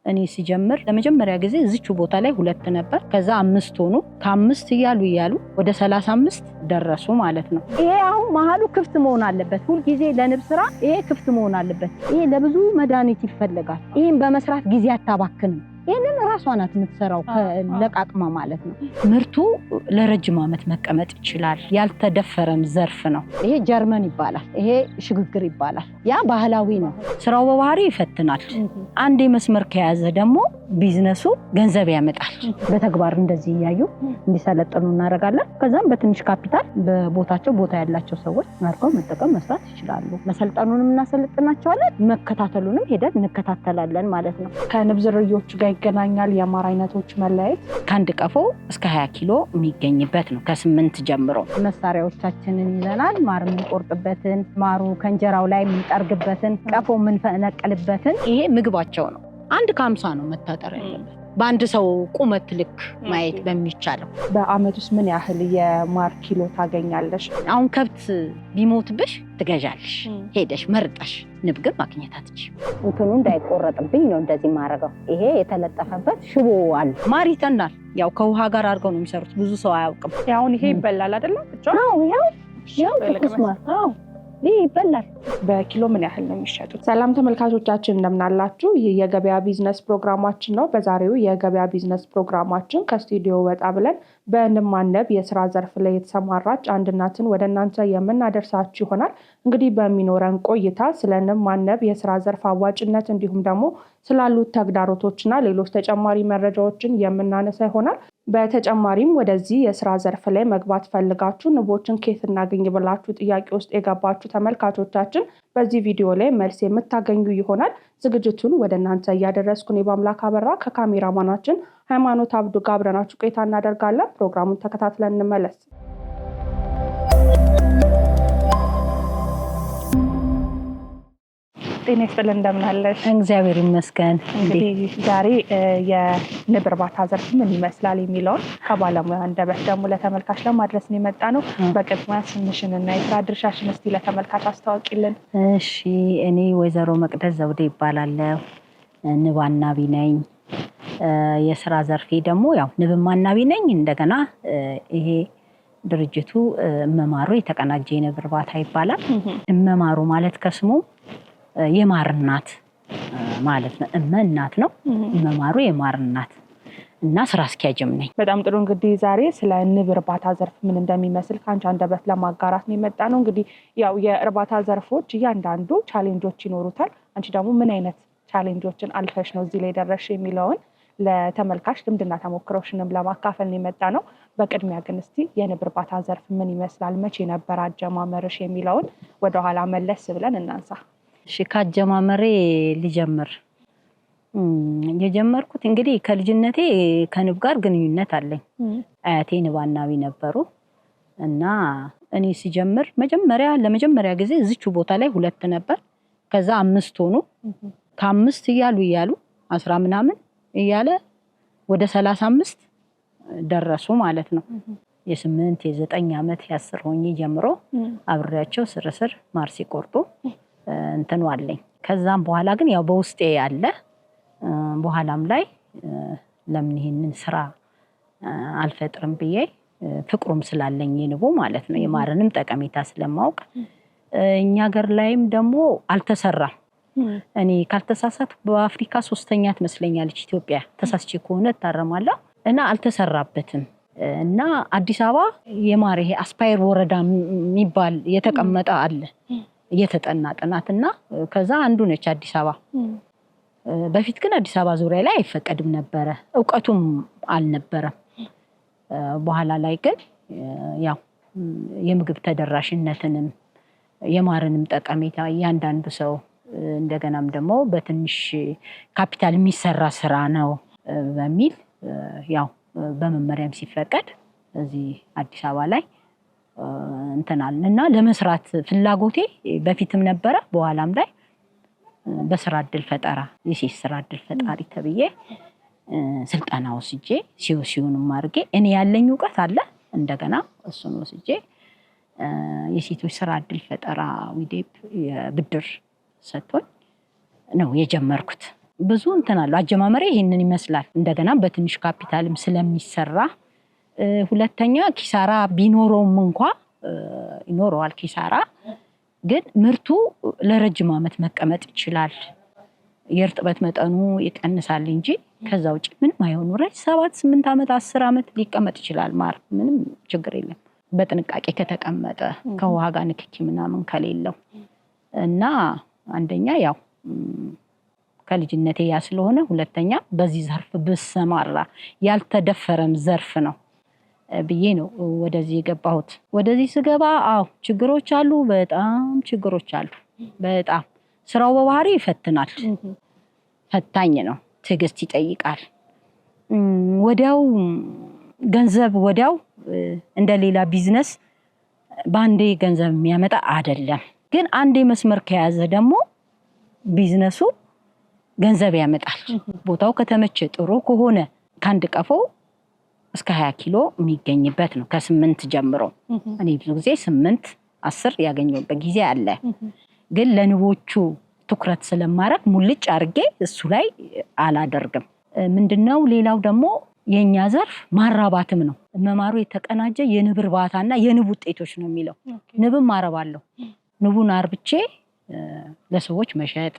እኔ ሲጀምር ለመጀመሪያ ጊዜ እዚቹ ቦታ ላይ 2 ነበር ከዛ 5 ሆኑ ከ5 እያሉ ወደ 35 ደረሱ ማለት ነው። ይሄ አሁን መሃሉ ክፍት መሆን አለበት ሁሉ ጊዜ ለንብ ስራ ይሄ ክፍት መሆን አለበት። ይሄ ለብዙ መድኃኒት ይፈልጋል። ይሄን በመስራት ጊዜ አታባክንም። ይሄንን ራሷ ናት የምትሰራው ለቃቅማ ማለት ነው። ምርቱ ለረጅም ዓመት መቀመጥ ይችላል። ያልተደፈረም ዘርፍ ነው። ይሄ ጀርመን ይባላል። ይሄ ሽግግር ይባላል። ያ ባህላዊ ነው። ስራው በባህሪ ይፈትናል። አንዴ መስመር ከያዘ ደግሞ ቢዝነሱ ገንዘብ ያመጣል። በተግባር እንደዚህ ያዩ እንዲሰለጥኑ እናደርጋለን። ከዛም በትንሽ ካፒታል በቦታቸው ቦታ ያላቸው ሰዎች አርገው መጠቀም መስራት ይችላሉ። መሰልጠኑንም እናሰልጥናቸዋለን። መከታተሉንም ሄደን እንከታተላለን ማለት ነው። ከንብ ዝርያዎቹ ጋር ይገናኛል የማር አይነቶች መለያየት። ከአንድ ቀፎ እስከ 20 ኪሎ የሚገኝበት ነው። ከ8 ጀምሮ መሳሪያዎቻችንን ይዘናል። ማር የምንቆርጥበትን፣ ማሩ ከእንጀራው ላይ የምንጠርግበትን፣ ቀፎ የምንፈነቅልበትን። ይሄ ምግባቸው ነው። 1 ከ50 ነው መታጠር ያለበት በአንድ ሰው ቁመት ልክ ማየት በሚቻለው። በአመት ውስጥ ምን ያህል የማር ኪሎ ታገኛለሽ? አሁን ከብት ቢሞትብሽ ትገዣለሽ ሄደሽ መርጠሽ። ንብ ግን ማግኘት አትችይም። እንትኑ እንዳይቆረጥብኝ ነው እንደዚህ ማረጋው። ይሄ የተለጠፈበት ሽቦ አለ። ማር ይተናል። ያው ከውሃ ጋር አድርገው ነው የሚሰሩት። ብዙ ሰው አያውቅም። አሁን ይሄ ይበላል አይደል? አዎ ያው ትኩስ ማር ይበላል። በኪሎ ምን ያህል ነው የሚሸጡት? ሰላም ተመልካቾቻችን እንደምን አላችሁ? ይህ የገበያ ቢዝነስ ፕሮግራማችን ነው። በዛሬው የገበያ ቢዝነስ ፕሮግራማችን ከስቱዲዮ ወጣ ብለን በንብ ማነብ የስራ ዘርፍ ላይ የተሰማራች አንድ እናትን ወደ እናንተ የምናደርሳችሁ ይሆናል። እንግዲህ በሚኖረን ቆይታ ስለ ንብ ማነብ የስራ ዘርፍ አዋጭነት እንዲሁም ደግሞ ስላሉት ተግዳሮቶችና ሌሎች ተጨማሪ መረጃዎችን የምናነሳ ይሆናል። በተጨማሪም ወደዚህ የስራ ዘርፍ ላይ መግባት ፈልጋችሁ ንቦችን ከየት እናገኝ ብላችሁ ጥያቄ ውስጥ የገባችሁ ተመልካቾቻችን በዚህ ቪዲዮ ላይ መልስ የምታገኙ ይሆናል። ዝግጅቱን ወደ እናንተ እያደረስኩ እኔ በአምላክ አበራ ከካሜራማናችን ሃይማኖት አብዱ ጋር አብረናችሁ ቆይታ እናደርጋለን። ፕሮግራሙን ተከታትለን እንመለስ። ጤና ይስጥልን እንደምን አለሽ? እግዚአብሔር ይመስገን። እንግዲህ ዛሬ የንብ እርባታ ዘርፍ ምን ይመስላል የሚለውን ከባለሙያ አንደበት ደግሞ ለተመልካች ለማድረስ ነው የመጣ ነው። በቅድሚያ ስምሽንና የስራ ድርሻሽን እስቲ ለተመልካች አስተዋውቂልን። እሺ፣ እኔ ወይዘሮ መቅደስ ዘውዴ ይባላለሁ። ንብ አናቢ ነኝ። የስራ ዘርፌ ደግሞ ያው ንብ አናቢ ነኝ። እንደገና ይሄ ድርጅቱ እመማሩ የተቀናጀ የንብ እርባታ ይባላል። እመማሩ ማለት ከስሙ የማር እናት ማለት ነው። እናት ነው። እመማሩ የማር እናት እና ስራ አስኪያጅም ነኝ። በጣም ጥሩ። እንግዲህ ዛሬ ስለ ንብ እርባታ ዘርፍ ምን እንደሚመስል ከአንቺ አንደበት ለማጋራት ነው የመጣ ነው። እንግዲህ ያው የእርባታ ዘርፎች እያንዳንዱ ቻሌንጆች ይኖሩታል። አንቺ ደግሞ ምን አይነት ቻሌንጆችን አልፈሽ ነው እዚህ ላይ ደረሽ የሚለውን ለተመልካች ልምድና ተሞክሮሽንም ለማካፈል ነው የመጣ ነው። በቅድሚያ ግን እስቲ የንብ እርባታ ዘርፍ ምን ይመስላል፣ መቼ ነበር አጀማመርሽ የሚለውን ወደኋላ መለስ ብለን እናንሳ። እሺ፣ ካጀማመሬ ልጀምር። የጀመርኩት እንግዲህ ከልጅነቴ ከንብ ጋር ግንኙነት አለኝ። አያቴ ንብ አናቢ ነበሩ እና እኔ ሲጀምር ለመጀመሪያ ጊዜ እዚቹ ቦታ ላይ 2 ነበር ከዛ 5 ሆኑ ከ5 እያሉ 10 ምናምን እያለ ወደ 35 ደረሱ ማለት ነው። የ8 የ9 ዓመት የ10 ሆኜ ጀምሮ አብሬያቸው ስርስር ማር ሲቆርጡ እንትን ዋለኝ። ከዛም በኋላ ግን ያው በውስጤ ያለ በኋላም ላይ ለምን ይሄንን ስራ አልፈጥርም ብዬ ፍቅሩም ስላለኝ የንቡ ማለት ነው የማርንም ጠቀሜታ ስለማውቅ እኛ ሀገር ላይም ደግሞ አልተሰራም። እኔ ካልተሳሳትኩ በአፍሪካ 3ኛ ትመስለኛለች ኢትዮጵያ። ተሳስቼ ከሆነ ታረማለሁ እና አልተሰራበትም። እና አዲስ አበባ የማር ይሄ አስፓየር ወረዳ የሚባል የተቀመጠ አለ የተጠና ጥናትና ከዛ አንዱ ነች አዲስ አበባ። በፊት ግን አዲስ አበባ ዙሪያ ላይ አይፈቀድም ነበር፣ ዕውቀቱም አልነበረም። በኋላ ላይ ግን ያው የምግብ ተደራሽነትንም የማርንም ጠቀሜታ ያንዳንዱ ሰው እንደገናም ደግሞ በትንሽ ካፒታል የሚሰራ ስራ ነው በሚል ያው በመመሪያም ሲፈቀድ እዚህ አዲስ አበባ ላይ እንተናልና ለመስራት ፍላጎቴ በፊትም ነበረ። በኋላም ላይ በስራ እድል ፈጠራ የሴት ስራ እድል ፈጣሪ ተብዬ ስልጠና ወስጄ ሲዩንም አድርጌ እኔ ያለኝ ዕውቀት አለ እንደገና እሱን ወስጄ የሴቶች ስራ እድል ፈጠራ ዊዴፕ የብድር ሰጥቶኝ ነው የጀመርኩት። ብዙ እንትን አለው አጀማመሬ ይሄንን ይመስላል እንደገና በትንሽ ካፒታልም ስለሚሰራ ሁለተኛ ኪሳራ ቢኖረውም እንኳን ይኖረዋል ኪሳራ ግን ምርቱ ለረጅም ዓመት መቀመጥ ይችላል የእርጥበት መጠኑ ይቀንሳል እንጂ ከዛ ውጪ ምንም አይሆኑ 7-8 ዓመት 10 ዓመት ሊቀመጥ ይችላል ማር ምንም ችግር የለም በጥንቃቄ ከተቀመጠ ከውሃ ጋር ንክኪ ምናምን ከሌለው እና አንደኛ ያው ከልጅነቴ ያ ስለሆነ ሁለተኛ በዚህ ዘርፍ ብሰማራ ያልተደፈረም ዘርፍ ነው ብዬ ነው ወደዚህ የገባሁት ወደዚህ ስገባ ችግሮች አሉ በጣም ችግሮች አሉ በጣም ስራው በባህሪ ይፈትናል ፈታኝ ነው ትዕግስት ይጠይቃል ወዲያው ገንዘብ ወዲያው እንደሌላ ቢዝነስ ባንዴ ገንዘብ የሚያመጣ አይደለም ግን አንዴ መስመር ከያዘ ደግሞ ቢዝነሱ ገንዘብ ያመጣል ቦታው ከተመቸ ጥሩ ከሆነ ካንድ ቀፎ እስከ 20 ኪሎ የሚገኝበት ነው ከ8 ጀምሮ እኔ ብዙ ጊዜ 8-10 ያገኘሁበት ጊዜ አለ ግን ለንቦቹ ትኩረት ስለማረክ ሙልጭ አርጌ እሱ ላይ አላደርግም ምንድነው ሌላው ደግሞ የኛ ዘርፍ ማራባትም ነው መማሩ የተቀናጀ የንብ እርባታና የንብ ውጤቶች ነው የሚለው ንብም ማረባለሁ ንቡን አርብቼ ለሰዎች መሸጥ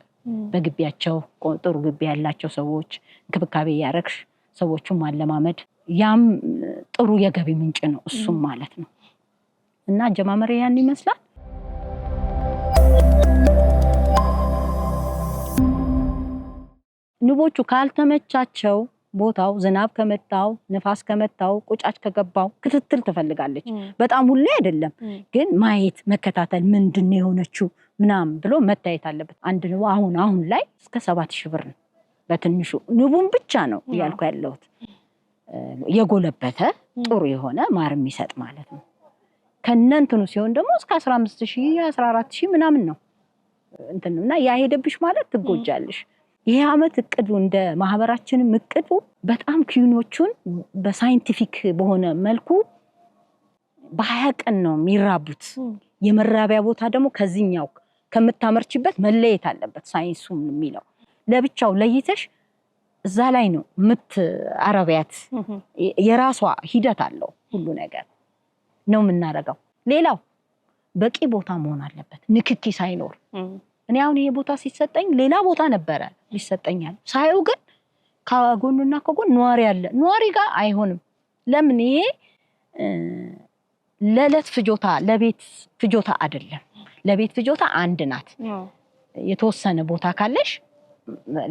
በግቢያቸው ጥሩ ግቢ ያላቸው ሰዎች እንክብካቤ ያረክሽ ሰዎቹን ማለማመድ ያም ጥሩ የገቢ ምንጭ ነው እሱም ማለት ነው እና አጀማመሬ ያን ይመስላል ንቦቹ ካልተመቻቸው ቦታው ዝናብ ከመጣው ንፋስ ከመጣው ቁጫጭ ከገባው ክትትል ትፈልጋለች በጣም ሁሌ አይደለም ግን ማየት መከታተል ምንድነው የሆነችው ምናም ብሎ መታየት አለበት አንድ ንብ አሁን ላይ እስከ 7000 ብር ነው በትንሹ ንቡን ብቻ ነው ያልኩ ያለሁት የጎለበተ ጥሩ የሆነ ማር የሚሰጥ ማለት ነው ከነንተኑ ሲሆን ደግሞ እስከ 15000 14000 ምናምን ነው እንተና ያ ሄደብሽ ማለት ትጎጃለሽ ይሄ አመት እቅዱ እንደ ማህበራችን እቅዱ በጣም ኪዩኖቹን በሳይንቲፊክ በሆነ መልኩ በ20 ቀን ነው የሚራቡት የመራቢያ ቦታ ደግሞ ከዚህኛው ከምታመርችበት መለየት አለበት ሳይንሱም የሚለው ለብቻው ለይተሽ እዛ ላይ ነው አረቢያት የራሷ ሂደት አለው ሁሉ ነገር ነው የምናረጋው ሌላው በቂ ቦታ መሆን አለበት ንክኪ ሳይኖር እኔ አሁን ይሄ ቦታ ሲሰጠኝ ሌላ ቦታ ነበረ ሊሰጠኛል ሳይው ግን ከጎንና ከጎን ኗሪ አለ ኗሪ ጋር አይሆንም ለምን ይሄ ለለት ፍጆታ ለቤት ፍጆታ አይደለም ለቤት ፍጆታ አንድ ናት የተወሰነ ቦታ ካለሽ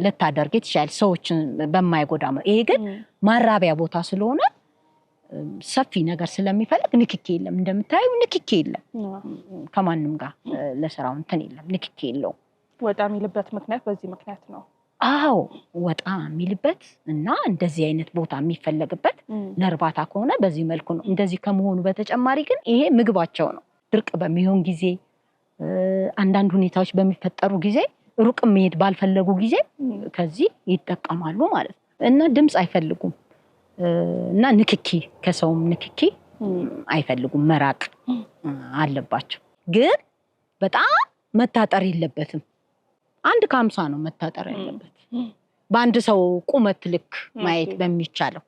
ለታደርግ ይችላል ሰዎችን በማይጎዳ ይሄ ግን ማራቢያ ቦታ ስለሆነ ሰፊ ነገር ስለሚፈልግ ንክኪ የለም እንደምታዩ ንክኪ የለም ከማንንም ጋር ለስራው እንትን የለም ንክኪ የለው ወጣ የሚልበት ምክንያት በዚህ ምክንያት ነው ወጣ የሚልበት እና እንደዚህ አይነት ቦታ የሚፈልግበት ለርባታ ከሆነ በዚህ መልኩ ነው እንደዚህ ከመሆኑ በተጨማሪ ግን ይሄ ምግባቸው ነው ድርቅ በሚሆን ጊዜ አንዳንድ ሁኔታዎች በሚፈጠሩ ጊዜ ሩቅ መሄድ ባልፈለጉ ጊዜ ከዚህ ይጠቀማሉ ማለት እና ድምጽ አይፈልጉም እና ንክኪ ከሰውም ንክኪ አይፈልጉም መራቅ አለባቸው ግን በጣም መታጠር የለበትም አንድ ከ50 ነው መታጠር ያለበት በአንድ ሰው ቁመት ልክ ማየት በሚቻለው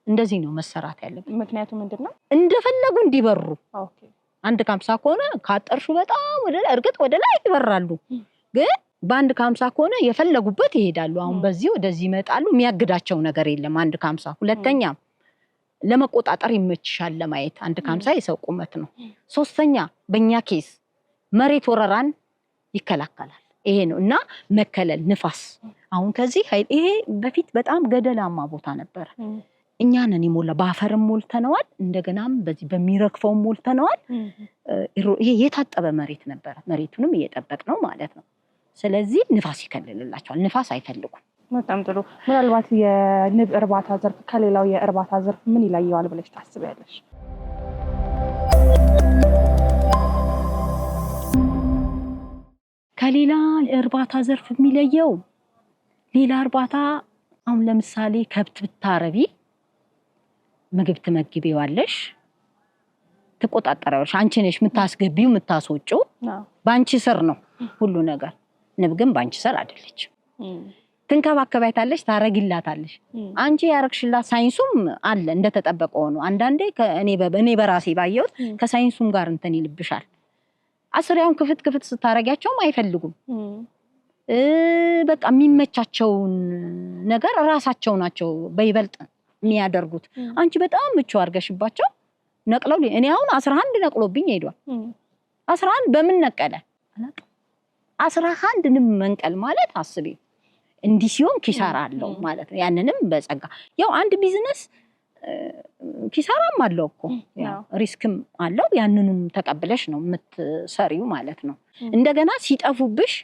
እንደዚህ ነው መሰራት ያለበት ምክንያቱም ምንድነው እንደፈለጉ እንዲበሩ አንድ ከ50 ከሆነ ካጠርሹ በጣም ወደ ላይ እርግጥ ወደ ላይ ይበራሉ ግን በአንድ ከ50 ከሆነ የፈለጉበት ይሄዳሉ አሁን በዚህ ወደዚህ ይመጣሉ የሚያግዳቸው ነገር የለም አንድ ከ50 ሁለተኛ ለመቆጣጠር ይመችሻል ለማየት አንድ ከ50 የሰው ቁመት ነው ሶስተኛ በእኛ ኬስ መሬት ወረራን ይከላከላል ይሄ ነው እና መከለል ንፋስ አሁን ከዚህ ይሄ በፊት በጣም ገደላማ ቦታ ነበር እኛ ነን ይሞላ ባፈርም ሞልተነዋል እንደገናም በዚህ በሚረክፈው ሞልተነዋል ይሄ የታጠበ መሬት ነበር መሬቱንም እየጠበቅ ነው ማለት ነው ስለዚህ ንፋስ ይከለልላቸዋል ንፋስ አይፈልጉም በጣም ጥሩ ምናልባት የንብ እርባታ ዘርፍ ከሌላው የእርባታ ዘርፍ ምን ይለየዋል ብለሽ ታስቢያለሽ ከሌላ እርባታ ዘርፍ የሚለየው ሌላ እርባታ አሁን ለምሳሌ ከብት ብታረቢ ምግብ ትመግቢዋለሽ ተቆጣጣሪዎች አንቺ ነሽ የምታስገቢው የምታስወጪው ባንቺ ስር ነው ሁሉ ነገር ንብ ግን ባንቺ ስር አይደለች ትንከባከባታለሽ ታረጊላታለሽ አንቺ ያረክሽላት ሳይንሱም አለ እንደተጠበቀው ነው አንዳንዴ እኔ በራሴ ባየሁት ከሳይንሱም ጋር እንትን ይልብሻል አስሪያውን ክፍት ስታረጋቸውም አይፈልጉም በቃ የሚመቻቸውን ነገር ራሳቸው ናቸው በይበልጥ የሚያደርጉት አንቺ በጣም ምቹ አርገሽባቸው ነቅለው እኔ አሁን 11 ነቅሎብኝ ሄዷል 11 በምን ነቀለ 11 ንም መንቀል ማለት አስቢ እንዲህ ሲሆን ኪሳራ አለው ማለት ነው ያንንም በጸጋ ያው አንድ ቢዝነስ ኪሳራም አለው እኮ ያው ሪስክም አለው ያንንም ተቀበለሽ ነው የምትሰሪው ማለት ነው እንደገና ሲጠፉብሽ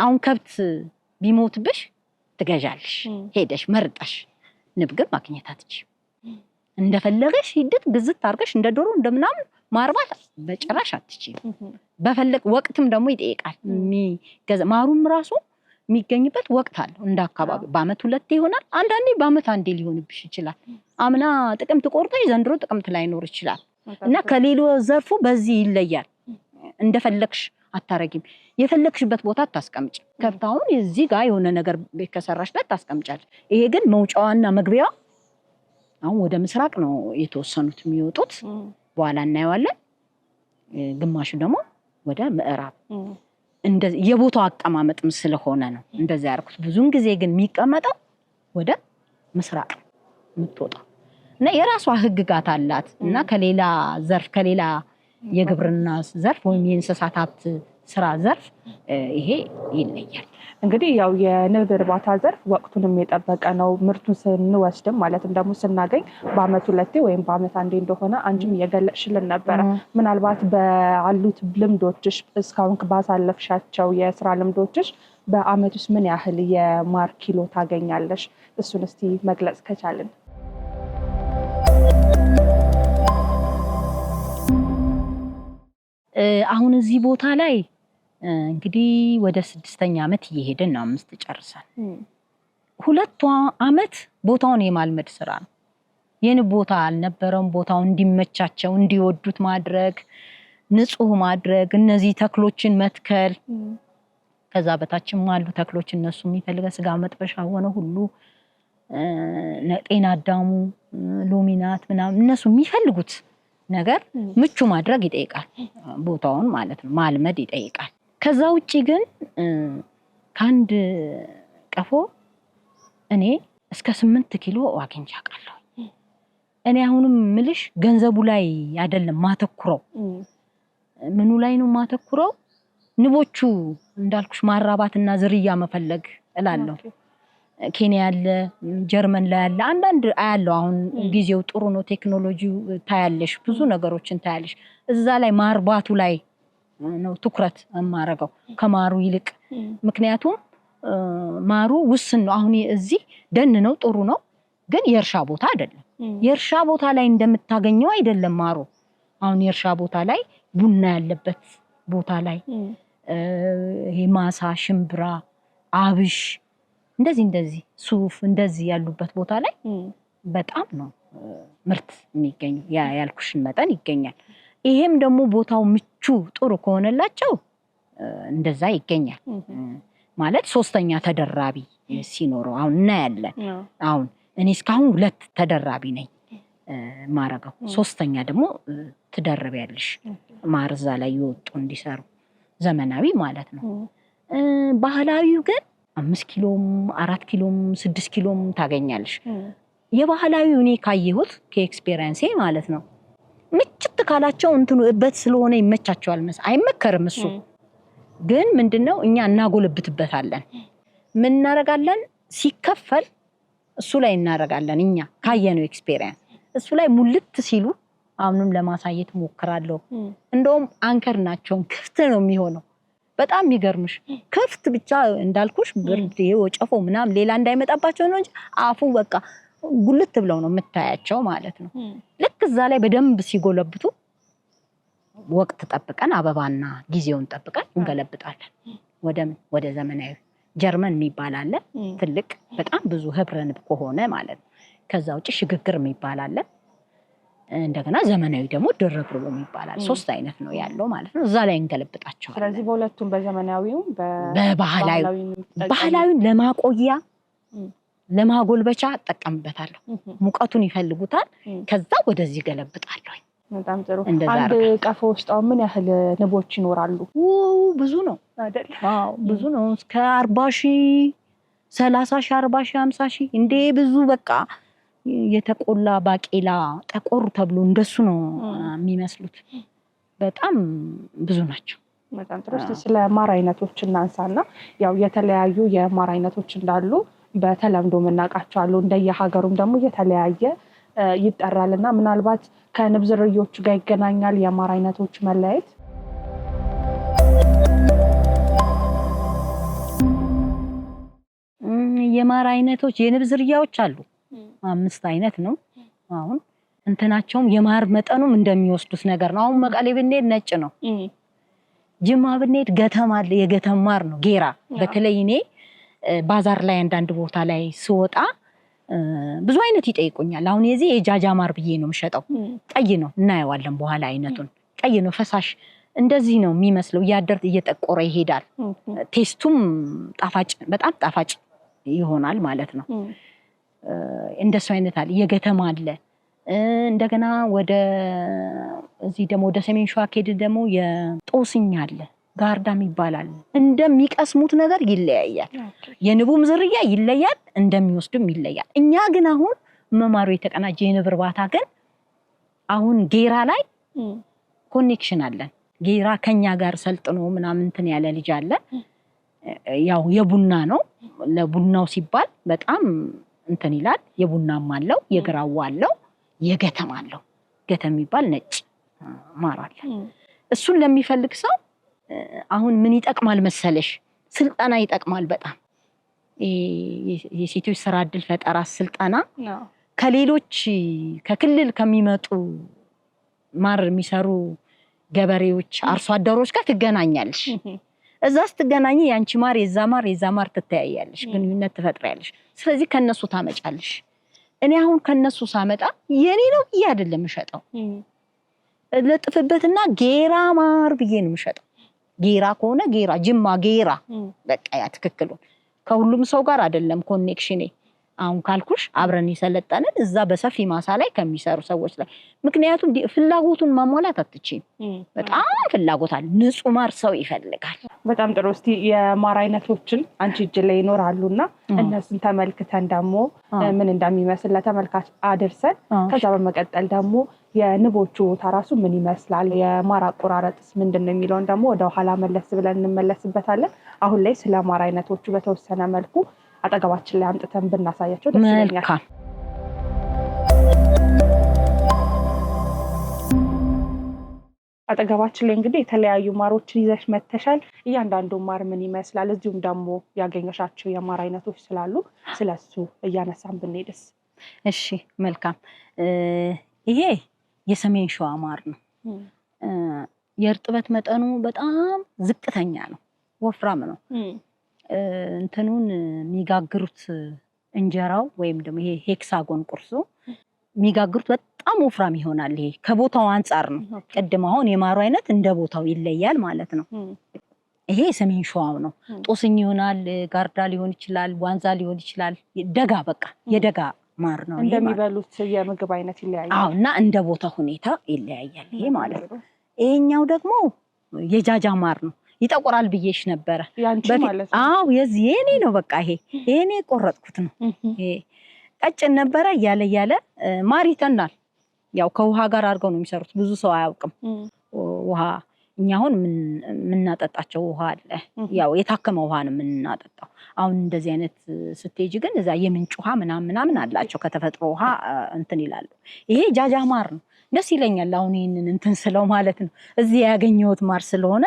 አሁን ከብት ቢሞትብሽ ትገዣለሽ ሄደሽ መርጠሽ ንብ ግን ማግኘት አትችይም እንደፈለገሽ ሂድት ግዝት አርገሽ እንደ ዶሮ እንደምናምን ማርባት በጭራሽ አትችይም በፈለግ ወቅትም ደግሞ ይጠይቃል ማሩም ራሱ የሚገኝበት ወቅት አለው እንደ አካባቢ በአመት ሁለቴ ይሆናል አንዳንዴ በአመት አንዴ ሊሆንብሽ ይችላል አምና ጥቅምት ቆርጠሽ ዘንድሮ ጥቅምት ላይ ኖር ይችላል እና ከሌሎ ዘርፉ በዚህ ይለያል እንደፈለግሽ አታረጊም የፈለግሽበት ቦታ አታስቀምጪ ከብታውን እዚህ ጋር የሆነ ነገር ከሰራሽለት ታስቀምጫለሽ ይሄ ግን መውጫዋና መግቢያዋ አሁን ወደ ምስራቅ ነው የተወሰኑት የሚወጡት በኋላ እናየዋለን ግማሹ ደግሞ ወደ ምዕራብ እንደዚህ የቦታው አቀማመጥም ስለሆነ ነው እንደዚህ ያርኩት ብዙን ጊዜ ግን የሚቀመጠው ወደ ምስራቅ የምትወጣው እና የራሷ ህግጋት አላት እና ከሌላ ዘርፍ ከሌላ የግብርና ዘርፍ ወይም የእንስሳት ሀብት ስራ ዘርፍ ይሄ ይለያል እንግዲህ ያው የንብ እርባታ ዘርፍ ወቅቱንም የጠበቀ ነው ምርቱን ስንወስድም ማለትም ደግሞ ስናገኝ በአመት ሁለቴ ወይም በአመት አንዴ እንደሆነ አንቺም እየገለጽሽልን ነበረ ምናልባት በአሉት ልምዶችሽ እስካሁን ባሳለፍሻቸው የስራ ልምዶችሽ በአመት ውስጥ ምን ያህል የማር ኪሎ ታገኛለሽ እሱን እስቲ መግለጽ ከቻልን አሁን እዚህ ቦታ ላይ እንግዲህ ወደ 6ኛ አመት እየሄድን ነው 5 ጨርሰን 2 አመት ቦታውን የማልመድ ስራ ነው የንብ ቦታ አልነበረም ቦታው እንዲመቻቸው እንዲወዱት ማድረግ ንጹህ ማድረግ እነዚህ ተክሎችን መትከል ከዛ በታችም አሉ ተክሎች እነሱ የሚፈልገው ስጋ መጥበሻ ሆነ ሁሉ ጤና አዳሙ ሎሚናት ምናምን እነሱ የሚፈልጉት ነገር ምቹ ማድረግ ይጠይቃል ቦታውን ማለት ነው ማልመድ ይጠይቃል ከዛ ውጪ ግን ካንድ ቀፎ እኔ እስከ 8 ኪሎ አግኝቼ አውቃለሁ እኔ አሁንም ምልሽ ገንዘቡ ላይ አይደለም ማተኩረው ምኑ ላይ ነው ማተኩረው ንቦቹ እንዳልኩሽ ማራባትና ዝርያ መፈለግ እላለሁ ኬንያ ያለ ጀርመን ላይ ያለ አንዳንድ አያለው አሁን ጊዜው ጥሩ ነው ቴክኖሎጂው ታያለሽ ብዙ ነገሮችን ታያለሽ እዛ ላይ ማርባቱ ላይ ነው ትኩረት ማረጋው ከማሩ ይልቅ ምክንያቱም ማሩ ውስን ነው አሁን እዚህ ደን ነው ጥሩ ነው ግን የእርሻ ቦታ አይደለም የእርሻ ቦታ ላይ እንደምታገኘው አይደለም ማሩ አሁን የእርሻ ቦታ ላይ ቡና ያለበት ቦታ ላይ ይሄ ማሳ ሽምብራ አብሽ እንደዚህ ሱፍ እንደዚህ ያሉበት ቦታ ላይ በጣም ነው ምርት የሚገኘው ያ ያልኩሽን መጠን ይገኛል ይሄም ደግሞ ቦታው ምቹ ጥሩ ከሆነላቸው እንደዛ ይገኛል ማለት 3ኛ ተደራቢ ሲኖረው አሁን እናያለን አሁን እኔ እስካሁን 2 ተደራቢ ነኝ ማረጋው 3ኛ ደግሞ ትደርቢያለሽ ማርዛ ላይ ይወጡ እንዲሰሩ ዘመናዊ ማለት ነው ባህላዊው ግን 5 ኪሎም 4 ኪሎም 6 ኪሎም ታገኛለሽ የባህላዊው እኔ ካየሁት ከኤክስፒሪየንስ ማለት ነው ምችት ካላቸው እንትኑ እበት ስለሆነ ይመቻቸዋል አይመከርም እሱ ግን ምንድነው እኛ እናጎለብትበታለን ምን እናረጋለን ሲከፈል እሱ ላይ እናረጋለን እኛ ካየነው ኤክስፒሪየንስ እሱ ላይ ሙልት ሲሉ አሁንም ለማሳየት ሞክራለሁ እንደውም አንከር ናቸው ክፍት ነው የሚሆነው በጣም ይገርምሽ ክፍት ብቻ እንዳልኩሽ ብርድ ወጨፎ ምናም ሌላ እንዳይመጣባቸው ነው እንጂ አፉ በቃ ጉልት ብለው ነው የምታያቸው ማለት ነው ልክ እዛ ላይ በደንብ ሲጎለብቱ ወቅት ተጠብቀን አበባና ጊዜውን ተጠብቀን እንገለብጣለን ወደ ዘመናዊ ጀርመን የሚባል አለ ትልቅ በጣም ብዙ ህብረ ንብ ከሆነ ማለት ነው ከዛ ውጪ ሽግግር የሚባል አለ እንደገና ዘመናዊ ደግሞ ድርብርብ ይባላል 3 አይነት ነው ያለው ማለት ነው እዛ ላይ እንገለብጣቸዋለን ስለዚህ በሁለቱም በዘመናዊው ባህላዊውን ለማቆያ ለማጎልበቻ ተጠቀምበታለሁ ሙቀቱን ይፈልጉታል ከዛ ወደዚህ ገለብጣለሁ በጣም ጥሩ አንድ ቀፎ ውስጥ ምን ያህል ንቦች ይኖራሉ ብዙ ነው አይደል አዎ ብዙ ነው እስከ 40,000 30,000 40,000 50,000 እንዴ ብዙ በቃ የተቆላ ባቄላ ጠቆር ተብሎ እንደሱ ነው የሚመስሉት በጣም ብዙ ናቸው በጣም ጥሩ ስለ ማር አይነቶች እናንሳና ያው የተለያዩ የማር አይነቶች እንዳሉ በተለምዶ መናቃቸው አሉ እንደየሀገሩም ደግሞ የተለያየ ይጣራልና ምናልባት ከንብ ዝርያዎቹ ጋር ይገናኛል የማር አይነቶች መለያየት የማር አይነቶች የንብ ዝርያዎች አሉ 5 አይነት ነው አሁን እንትናቸውም የማር መጠኑም እንደሚወስዱት ነገር ነው አሁን መቀሌ ብንሄድ ነጭ ነው ጅማ ብንሄድ ገተም አለ የገተም ማር ነው ጌራ በተለይ እኔ ባዛር ላይ አንዳንድ ቦታ ላይ ስወጣ ብዙ አይነት ይጠይቁኛል አሁን የዚህ የጃጃ ማር ብዬ ነው የምሸጠው ቀይ ነው እናየዋለን በኋላ አይነቱን ቀይ ነው ፈሳሽ እንደዚህ ነው የሚመስለው ያደርት እየጠቆረ ይሄዳል ቴስቱም ጣፋጭ በጣም ጣፋጭ ይሆናል ማለት ነው እንደሱ አይነት አለ የገተም አለ እንደገና ወደ እዚህ ደግሞ ወደ ሰሜን ሸዋ ከሄድ ደግሞ የጦስኛ አለ ጋርዳም ይባላል እንደሚቀስሙት ነገር ይለያያል የንቡም ዝርያ ይለያል እንደሚወስዱም ይለያል እኛ ግን አሁን መማሩ የተቀናጀ የንብ እርባታ ግን አሁን ጌራ ላይ ኮኔክሽን አለን ጌራ ከኛ ጋር ሰልጥኖ ምናምን እንትን ያለ ልጅ አለ ያው የቡና ነው ለቡናው ሲባል በጣም እንትን ይላል የቡናም አለው የግራው አለው የገተም አለው ገተም ይባል ነጭ ማር አለ እሱን ለሚፈልግ ሰው አሁን ምን ይጠቅማል መሰለሽ ስልጣና ይጠቅማል በጣም የሴቶች ስራ እድል ፈጠራ ስልጣና ከሌሎች ከክልል ከሚመጡ ማር የሚሰሩ ገበሬዎች አርሶ አደሮች ጋር ትገናኛለሽ እዛ ስትገናኚ ያንቺ ማር የዛ ማር ትተያያለሽ ግንኙነት ትፈጥሪያለሽ ስለዚህ ከነሱ ታመጫለሽ እኔ አሁን ከነሱ ሳመጣ የኔ ነው ይያ አይደለም የምሸጠው ለጥፍበትና ጌራ ማር ብዬ ነው የምሸጠው ጌራ ከሆነ ጌራ ጅማ ጌራ በቃ ያ ትክክሉ ከሁሉም ሰው ጋር አይደለም ኮኔክሽኔ አሁን ካልኩሽ አብረን ይሰለጣነን እዛ በሰፊ ማሳ ላይ ከሚሰሩ ሰዎች ላይ ምክንያቱም ፍላጎቱን ማሟላት አትችይም በጣም ፍላጎት አለ ንጹህ ማር ሰው ይፈልጋል በጣም ጥሩ እስቲ የማር አይነቶችን አንቺ እጅ ላይ ይኖራሉና እነሱን ተመልክተን ደግሞ ምን እንደሚመስል ለተመልካች አድርሰን ከዛ በመቀጠል ደግሞ የንቦቹ ታራሱ ምን ይመስላል የማር አቆራረጥስ ምንድነው የሚለውን ደግሞ ወደ ኋላ መለስ ብለን እንመለስበታለን አሁን ላይ ስለ ማር አይነቶቹ በተወሰነ መልኩ አጠገባችን ላይ አምጥተን ብናሳያቸው ደስ ይለኛል አጠገባችን ላይ እንግዲህ የተለያዩ ማሮችን ይዘሽ መተሻል እያንዳንዱ ማር ምን ይመስላል እዚሁም ደግሞ ያገኘሻቸው የማር አይነቶች ስላሉ ስለሱ እያነሳን ብንሄድስ እሺ መልካም ይሄ የሰሜን ሸዋ ማር ነው የእርጥበት መጠኑ በጣም ዝቅተኛ ነው ወፍራም ነው እንትኑን የሚጋግሩት እንጀራው ወይም ደግሞ ይሄ ሄክሳጎን ቁርሱ የሚጋግሩት በጣም ወፍራም ይሆናል ይሄ ከቦታው አንፃር ነው ቀድም አሁን የማሩ አይነት እንደ ቦታው ይለያል ማለት ነው ይሄ ሰሜን ሸዋው ነው ጦስኝ ይሆናል ጋርዳ ሊሆን ይችላል ዋንዛ ሊሆን ይችላል ደጋ በቃ የደጋ ማር ነው እንደሚበሉት የምግብ አይነት ይለያያል አዎ እና እንደ ቦታው ሁኔታ ይለያያል ይሄ ማለት ነው ይሄኛው ደግሞ የጃጃ ማር ነው ይጠቆራል ብዬሽ ነበር ያንቺ ማለት ነው አዎ የኔ ነው በቃ ይሄኔ ቆረጥኩት ነው ይሄ ቀጭን ነበር ያለ ማር ይተናል ያው ከውሃ ጋር አድርገው ነው የሚሰሩት ብዙ ሰው አያውቅም ውሃ እኛ አሁን ምናጠጣቸው ውሃ አለ ያው የታከመ ውሃ ነው ምናጠጣው አሁን እንደዚህ አይነት ስትሄጂ ግን እዛ የምንጭ ውሃ ምናምን አላቸው ከተፈጥሮ ውሃ እንትን ይላሉ ይሄ ጃጃ ማር ነው ደስ ይለኛል አሁን ይሄንን እንትን ስለው ማለት ነው እዚህ ያገኘሁት ማር ስለሆነ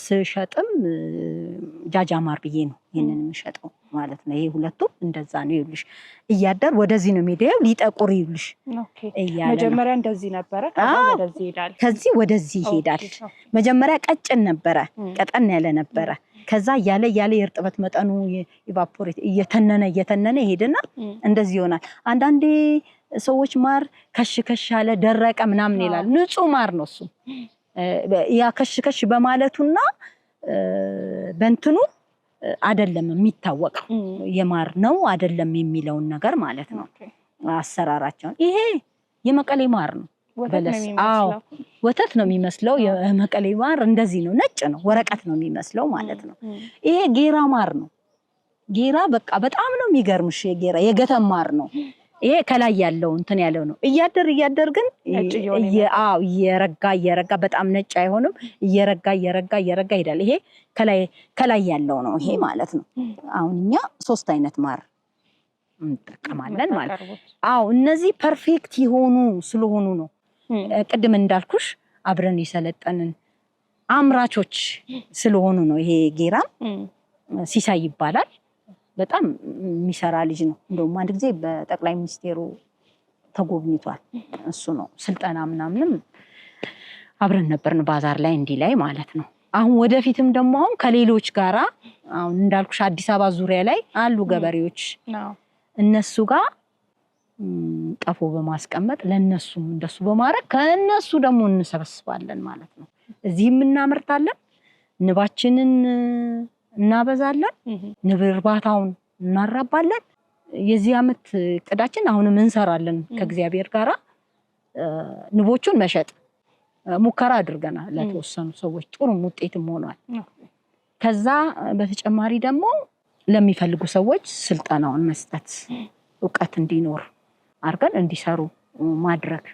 ስሸጥም ጃጃ ማር ብዬ ነው ይሄንን የምሸጠው ማለት ነው ይሄ ሁለቱም እንደዛ ነው ይልሽ እያደር ወደዚህ ነው ሜዳው ሊጠቁር ይልሽ ኦኬ መጀመሪያ እንደዚህ ነበር ከዛ ወደዚህ ይሄዳል ከዚህ ወደዚህ ይሄዳል መጀመሪያ ቀጭን ነበር ቀጠን ያለ ነበር ከዛ ያለ የእርጥበት መጠኑ ኢቫፖሬት እየተነነ ይሄድና እንደዚህ ይሆናል አንዳንዴ ሰዎች ማር ከሽ ያለ ደረቀ ምናምን ይላል ንጹህ ማር ነው እሱ ያ ከሽ በማለቱና በእንትኑ አይደለም የሚታወቀው የማር ነው አይደለም የሚለው ነገር ማለት ነው አሰራራቸው ይሄ የመቀሌ ማር ነው በለስ ወተት ነው የሚመስለው የመቀሌ ማር እንደዚህ ነው ነጭ ነው ወረቀት ነው የሚመስለው ማለት ነው ይሄ ጌራ ማር ነው ጌራ በቃ በጣም ነው የሚገርምሽ የጌራ የገተም ማር ነው ይሄ ከላይ ያለው እንትን ያለው ነው እያደር ግን እየረጋ በጣም ነጭ አይሆንም እየረጋ ይላል ይሄ ከላይ ያለው ነው ይሄ ማለት ነው አሁንኛ 3 አይነት ማር እንጠቀማለን ማለት እነዚህ ፐርፌክት ይሆኑ ስለሆኑ ነው ቅድም እንዳልኩሽ አብረን ይሰለጠንን አምራቾች ስለሆኑ ነው ይሄ ጌራ ሲሳይ ይባላል በጣም የሚሰራ ልጅ ነው እንደውም አንድ ጊዜ በጠቅላይ ሚኒስቴሩ ተጎብኝቷል እሱ ነው ስልጣና ምናምንም አብረን ነበርን ባዛር ላይ እንዲ ላይ ማለት ነው አሁን ወደፊትም ደግሞ አሁን ከሌሎች ጋራ አሁን እንዳልኩሽ አዲስ አበባ ዙሪያ ላይ አሉ ገበሬዎች እነሱ ጋር ቀፎ በማስቀመጥ ለነሱም እንደሱ በማረክ ከነሱ ደግሞ እንሰበስባለን ማለት ነው እዚህም እናመርታለን ንባችንን እናበዛለን ንብ እርባታውን እናራባለን የዚህ አመት ቅዳችን አሁንም እንሰራለን ከእግዚአብሔር ጋራ ንቦቹን መሸጥ ሙከራ አድርገናል ለተወሰኑ ሰዎች ጥሩ ውጤትም ሆኗል ከዛ በተጨማሪ ደግሞ ለሚፈልጉ ሰዎች ስልጠናውን መስጠት ዕውቀት እንዲኖር አርገን እንዲሰሩ ማድረግ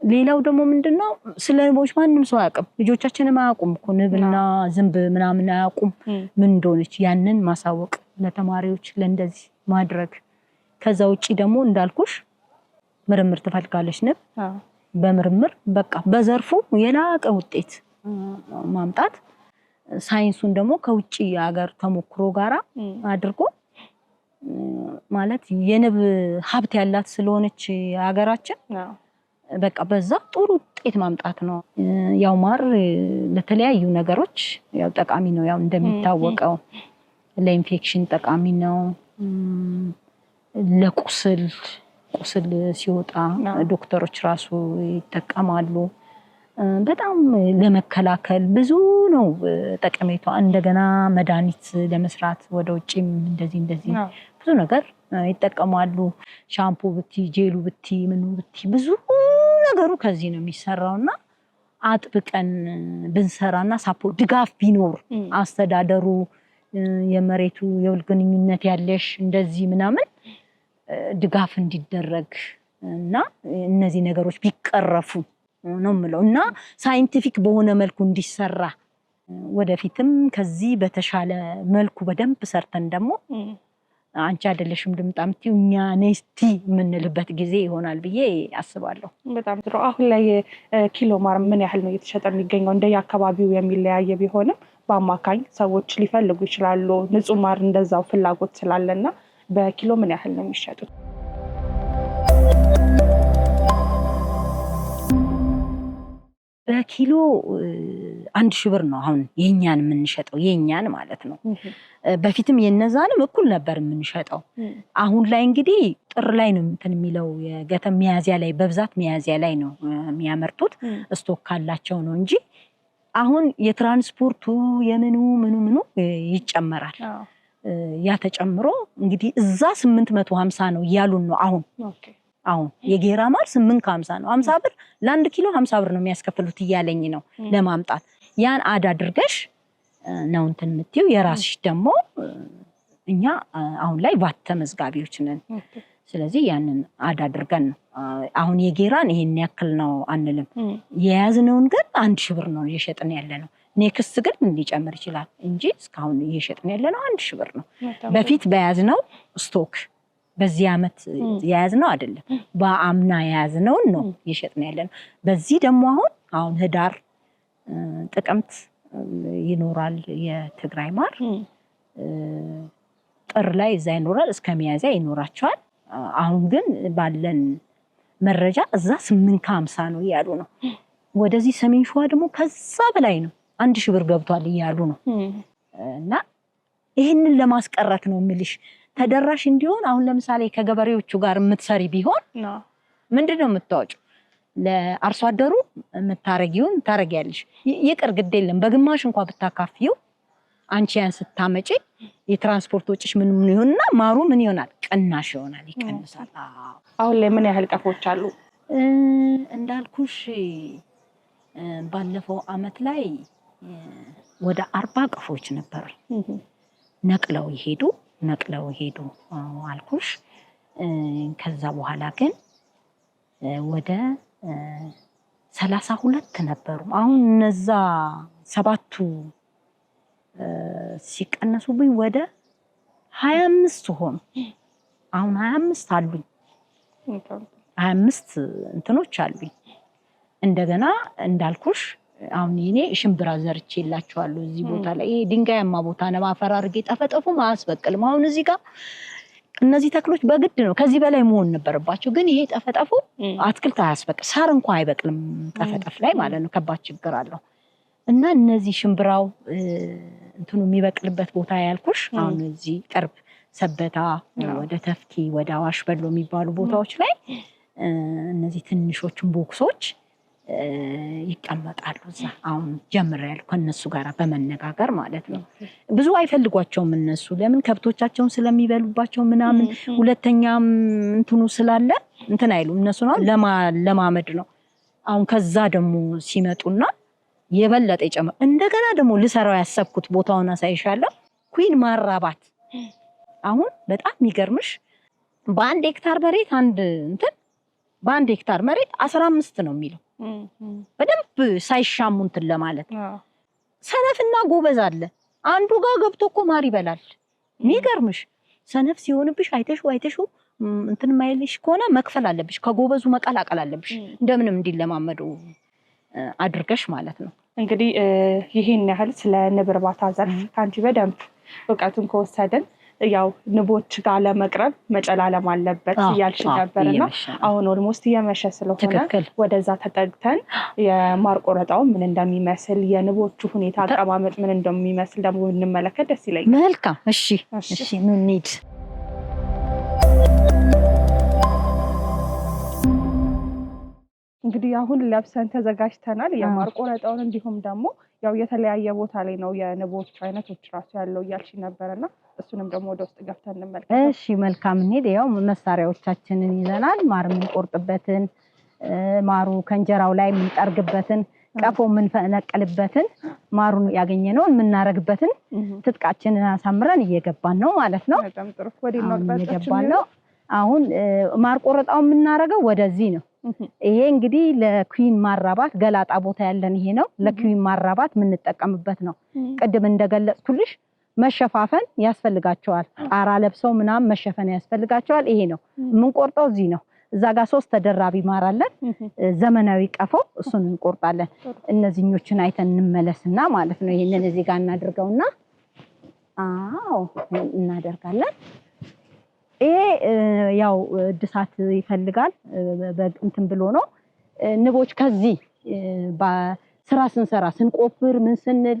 ሌላው ደግሞ ምንድነው ስለ ንቦች ማንንም ሰው አያውቅም ልጆቻችንም አያውቁም እኮ ንብና ዝንብ ምናምን አያውቁም ምን እንደሆነች ያንን ማሳወቅ ለተማሪዎች ለእንደዚህ ማድረግ ከዛ ውጪ ደግሞ እንዳልኩሽ ምርምር ትፈልጋለች ንብ በምርምር በቃ በዘርፉ የላቀ ውጤት ማምጣት ሳይንሱን ደግሞ ከውጪ ሀገር ተሞክሮ ጋራ አድርጎ ማለት የንብ ሀብት ያላት ስለሆነች ሀገራችን በቃ በዛ ጥሩ ውጤት ማምጣት ነው ያው ማር ለተለያዩ ነገሮች ያው ጠቃሚ ነው ያው እንደሚታወቀው ለኢንፌክሽን ጠቃሚ ነው ለቁስል ሲወጣ ዶክተሮች ራሱ ይጠቀማሉ በጣም ለመከላከል ብዙ ነው ጠቀሜታው እንደገና መድኃኒት ለመስራት ወደ ውጪም እንደዚህ ብዙ ነገር ይጠቀማሉ ሻምፑ ብቲ ጄሉ ብቲ ምኑ ብቲ ብዙ ነገሩ ከዚህ ነው የሚሰራውና አጥብቀን ብንሰራና ሳፖ ድጋፍ ቢኖር አስተዳደሩ የመሬቱ የውልግንኙነት ያለሽ እንደዚህ ምናምን ድጋፍ እንዲደረግ እና እነዚህ ነገሮች ቢቀረፉ ነው ምለው እና ሳይንቲፊክ በሆነ መልኩ እንዲሰራ ወደፊትም ከዚህ በተሻለ መልኩ በደንብ ሰርተን ደግሞ አንቺ አይደለሽም ድምጣምቲው እኛ ነስቲ ምንልበት ጊዜ ይሆናል ብዬ አስባለሁ በጣም ጥሩ አሁን ላይ ኪሎ ማር ምን ያህል ነው እየተሸጠ የሚገኘው እንደየአካባቢው የሚለያየ ቢሆንም በአማካኝ ሰዎች ሊፈልጉ ይችላሉ ንጹህ ማር እንደዛው ፍላጎት ስላለና በኪሎ ምን ያህል ነው የሚሸጡት በኪሎ 1000 ብር ነው አሁን የኛን የምንሸጠው የኛን ማለት ነው በፊትም የነዛንም እኩል ነበር የምንሸጠው አሁን ላይ እንግዲህ ጥር ላይ ነው እንትን የሚለው የገተም ሚያዚያ ላይ በብዛት ሚያዚያ ላይ ነው የሚያመርቱት ስቶክ ካላቸው ነው እንጂ አሁን የትራንስፖርቱ ምኑ ይጨመራል ያ ተጨምሮ እንግዲህ እዛ 850 ነው ያሉን ነው አሁን የጌራ ማር 850 ነው 50 ብር ለ1 ኪሎ 50 ብር ነው የሚያስከፍሉት ይያለኝ ነው ለማምጣት ያን አድ አድርገሽ ነው እንትን የምትዩ የራስሽ ደግሞ እኛ አሁን ላይ ቫት ተመዝጋቢዎች ነን ስለዚህ ያንን አድ አድርገን ነው አሁን የጌራን ይሄን ያክል ነው አንልም የያዝነውን ግን 1000 ብር ነው እየሸጥን ያለነው ኔክስት ግን እንዲጨምር ይችላል እንጂ እስካሁን እየሸጥን ያለነው 1000 ብር ነው በፊት በያዝነው ስቶክ በዚህ አመት የያዝነው አይደለም በአምና የያዝነው ነው እየሸጥን ያለነው በዚህ ደግሞ አሁን ህዳር ጥቅምት ይኖራል የትግራይ ማር ጥር ላይ እዛ ይኖራል እስከ ሚያዝያ ይኖራቸዋል አሁን ግን ባለን መረጃ እዛ 850 ነው ያሉ ነው ወደዚህ ሰሜን ሸዋ ደግሞ ከዛ በላይ ነው 1000 ብር ገብቷል ያሉ ነው እና ይሄንን ለማስቀረት ነው ምልሽ ተደራሽ እንዲሆን አሁን ለምሳሌ ከገበሬዎቹ ጋር የምትሰሪ ቢሆን ምንድነው የምታወጪው ለአርሶ አደሩ የምታረጊውን ታረጊያለሽ ይቅር ግድ የለም በግማሽ እንኳን ብታካፊው አንቺ ያን ስታመጪ የትራንስፖርት ወጪሽ ምን ይሆንና ማሩ ምን ይሆናል ቅናሽ ይሆናል ይቀንሳል አሁን ላይ ምን ያህል ቀፎች አሉ እንዳልኩሽ ባለፈው አመት ላይ ወደ 40 ቀፎች ነበር ነቅለው ይሄዱ አልኩሽ ከዛ በኋላ ግን ወደ 32 ነበሩ አሁን እነዛ 7ቱ ሲቀነሱብኝ ወደ 25 ሆኑ አሁን 25 አሉኝ 25 እንትኖች አሉኝ እንደገና እንዳልኩሽ አሁን እኔ ሽምብራ ዘርቼላቸዋለሁ እዚህ ቦታ ላይ ይሄ ድንጋያማ ቦታ ነው ማፈር አድርጌ ጠፈጠፉ ማስበቅልም አሁን እዚህ ጋር እነዚህ ተክሎች በግድ ነው ከዚህ በላይ መሆን ነበርባቸው ግን ይሄ ጠፈጠፉ አትክልት አያስበቅል ሳር እንኳን አይበቅልም ጠፈጠፍ ላይ ማለት ነው ከባድ ችግር አለው እና እነዚህ ሽምብራው እንትኑ የሚበቅልበት ቦታ ያልኩሽ አሁን እዚህ ቅርብ ሰበታ ወደ ተፍኪ ወደ አዋሽ በሎ የሚባሉ ቦታዎች ላይ እነዚህ ትንሾቹን ቦክሶች ይቀመጣሉ እዛ አሁን ጀምሬያለሁ ከነሱ ጋር በመነጋገር ማለት ነው ብዙ አይፈልጓቸውም እነሱ ለምን ከብቶቻቸውን ስለሚበሉባቸው ምናምን ሁለተኛም እንትኑ ስላለ እንትን አይሉም እነሱ ነው ለማመድ ነው አሁን ከዛ ደግሞ ሲመጡና የበለጠ ይጨምር እንደገና ደግሞ ልሰራው ያሰብኩት ቦታውን አሳይሻለሁ ኩዊን ማራባት አሁን በጣም የሚገርምሽ በአንድ ሄክታር መሬት በአንድ ሄክታር መሬት 15 ነው የሚለው በደንብ ሳይሻሙ እንትን ለማለት ሰነፍና ጎበዝ አለ አንዱ ጋር ገብቶ እኮ ማር ይበላል የሚገርምሽ ሰነፍ ሲሆንብሽ አይተሽው እንትን ማይልሽ ከሆነ መክፈል አለብሽ ከጎበዙ መቀላቀል አለብሽ እንደምንም እንዲለማመዱ አድርገሽ ማለት ነው እንግዲህ ይሄን ያህል ስለ ንብ እርባታ ዘርፍ ካንቺ በደንብ እውቀቱን ከወሰድን ያው ንቦች ጋር ለመቅረብ መጨላለም አለበት ያልሽ ነበርና አሁን ኦልሞስት የመሸ ስለሆነ ወደዛ ተጠግተን የማር ቆረጣው ምን እንደሚመስል የንቦቹ ሁኔታ አቀማመጥ ምን እንደሚመስል ደግሞ እንመለከት ደስ ይለኛል መልካም እሺ ምን ኒድ እንግዲህ አሁን ለብሰን ተዘጋጅተናል የማር ቆረጣውን እንዲሁም ደግሞ ያው የተለያየ ቦታ ላይ ነው የንቦች አይነቶች ራሱ ያለው ያልሽ ነበርና እሱንም ደግሞ ወደ ውስጥ ገብተን እንመልከት እሺ መልካም እንዴ ያው መሳሪያዎቻችንን ይዘናል ማር የምንቆርጥበትን ማሩ ከእንጀራው ላይ የምንጠርግበትን ቀፎ የምንፈነቅልበትን ማሩን ያገኘነውን የምናረግበትን ትጥቃችንን አሳምረን እየገባን ነው ማለት ነው በጣም ጥሩ ወዲህ ነው አሁን ማር ቆረጣው የምናረገው ወደዚህ ነው ይሄ እንግዲህ ለኩዊን ማራባት ገላጣ ቦታ ያለን ይሄ ነው ለኩዊን ማራባት የምንጠቀምበት ነው ቅድም እንደገለጽኩልሽ መሸፋፈን ያስፈልጋቸዋል ጣራ ለብሰው ምናም መሸፈን ያስፈልጋቸዋል ይሄ ነው የምንቆርጠው እዚህ ነው እዛ ጋር 3 ተደራቢ ማር አለን ዘመናዊ ቀፎ እሱን እንቆርጣለን እነዚህኞችን አይተን እንመለስና ማለት ነው ይሄንን እዚህ ጋር እናድርገውና እናደርጋለን ይሄ ያው እድሳት ይፈልጋል እንትን ብሎ ነው ንቦች ከዚህ በስራ ስንሰራ ስንቆፍር ምን ስንል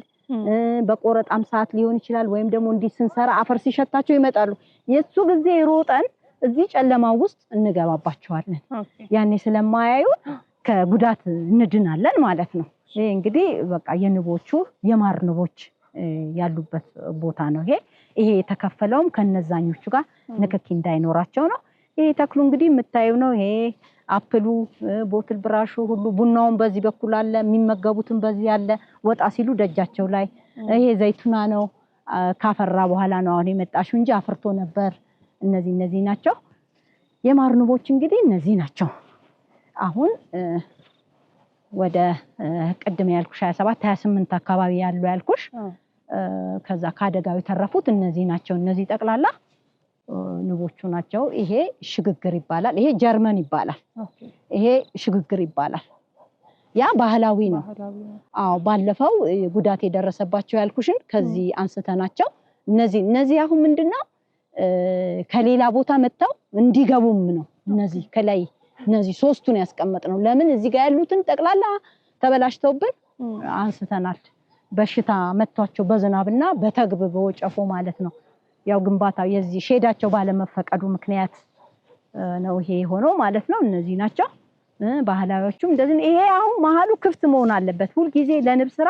በቆረጣም ሰዓት ሊሆን ይችላል ወይም ደግሞ እንዲህ ስንሰራ አፈር ሲሸታቸው ይመጣሉ የሱ ጊዜ ሮጠን እዚህ ጨለማው ውስጥ እንገባባቸዋለን ያኔ ስለማያዩ ከጉዳት እንድናለን ማለት ነው ይሄ እንግዲህ በቃ የንቦቹ የማር ንቦች ያሉበት ቦታ ነው ይሄ የተከፈለውም ከነዛኞቹ ጋር ንክኪ እንዳይኖራቸው ነው ይሄ ተክሉ እንግዲህ የምታዩ ነው ይሄ አፕሉ ቦትል ብራሹ ሁሉ ቡናውን በዚህ በኩል አለ የሚመገቡትን በዚህ አለ ወጣ ሲሉ ደጃቸው ላይ ይሄ ዘይቱና ነው ካፈራ በኋላ ነው አሁን የመጣሽው እንጂ አፍርቶ ነበር እነዚህ ናቸው የማር ንቦች እንግዲህ እነዚህ ናቸው አሁን ወደ ቀደም ያልኩሽ 27 28 አካባቢ ያሉ ያልኩሽ ከዛ ካደጋው ተረፉት እነዚህ ናቸው እነዚህ ጠቅላላ ንቦቹ ናቸው ይሄ ሽግግር ይባላል ይሄ ጀርመን ይባላል ይሄ ሽግግር ይባላል ያ ባህላዊ ነው አዎ ባለፈው ጉዳት የደረሰባቸው ያልኩሽን ከዚህ አንስተናቸው እነዚህ አሁን ምንድነው ከሌላ ቦታ መጣው እንዲገቡም ነው እነዚህ ከላይ እነዚህ ሶስቱን ያስቀመጥነው ለምን እዚህ ጋር ያሉትን ጠቅላላ ተበላሽተውብን አንስተናል በሽታ መጥቷቸው በዝናብና በተግብ በወጨፎ ማለት ነው ያው ግንባታው የዚህ ሼዳቸው ባለመፈቀዱ ምክንያት ነው ይሄ ሆኖ ማለት ነው። እነዚህ ናቸው ባህላዊዎቹም እንደዚህ። ይሄ አሁን መሃሉ ክፍት መሆን አለበት ሁሉ ጊዜ ለንብ ስራ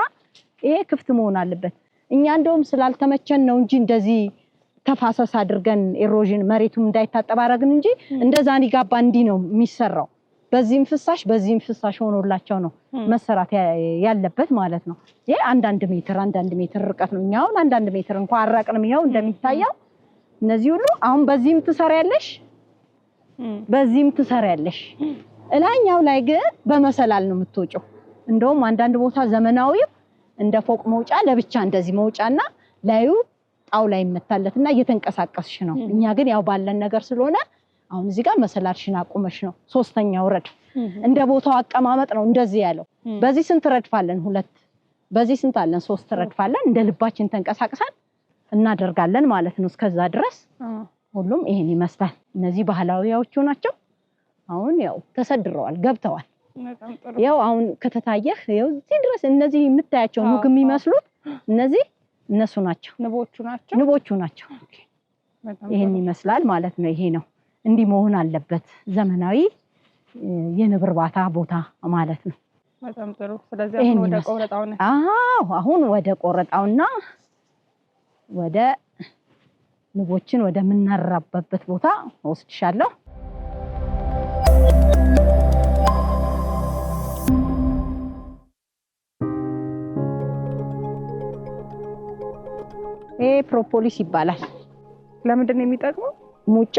ይሄ ክፍት መሆን አለበት። እኛ እንደውም ስላልተመቸን ነው እንጂ እንደዚህ ተፋሰስ አድርገን ኤሮዥን መሬቱም እንዳይታጠብ አደረግን እንጂ እንደዛ ኒጋባ እንዲህ ነው የሚሰራው። በዚህም ፍሳሽ ሆኖላቸው ነው መሰራት ያለበት ማለት ነው። ይሄ አንድ ሜትር ርቀት ነው። እኛው አንድ ሜትር እንኳን አራቅንም። ይሄው እንደሚታየው እነዚህ ሁሉ አሁን በዚህም ትሰሪያለሽ እላኛው ላይ ግን በመሰላል ነው የምትወጪው። እንደውም አንዳንድ ቦታ ዘመናዊው እንደ ፎቅ መውጫ ለብቻ እንደዚህ መውጫና ላዩ ጣውላ ይመታለትና እየተንቀሳቀስሽ ነው። እኛ ግን ያው ባለን ነገር ስለሆነ አሁን እዚህ ጋር መሰላልሽን አቁመሽ ነው 3ኛው ረድፍ እንደ ቦታው አቀማመጥ ነው እንደዚህ ያለው። በዚህ ስንት ረድፋለን? 2 በዚህ ስንት አለን? 3 ረድፋለን። እንደ ልባችን ተንቀሳቅሰን እናደርጋለን ማለት ነው። እስከዛ ድረስ ሁሉም ይሄን ይመስላል። እነዚህ ባህላዊያዎቹ ናቸው። አሁን ያው ተሰድረዋል ገብተዋል። ያው አሁን ከተታየህ ያው እዚህ ድረስ እነዚህ የምታያቸው ኑግ የሚመስሉት እነዚህ እነሱ ናቸው። ንቦቹ ናቸው። ይሄን ይመስላል ማለት ነው። ይሄ ነው እንዲህ መሆን አለበት ዘመናዊ የንብ እርባታ ቦታ ማለት ነው። በጣም ጥሩ። ስለዚህ አሁን ወደ ቆረጣው ነው። አሁን ወደ ቆረጣውና ወደ ንቦችን ወደ ምናራባበት ቦታ ወስድሻለሁ። ይሄ ፕሮፖሊስ ይባላል። ለምንድን ነው የሚጠቅመው? ሙጫ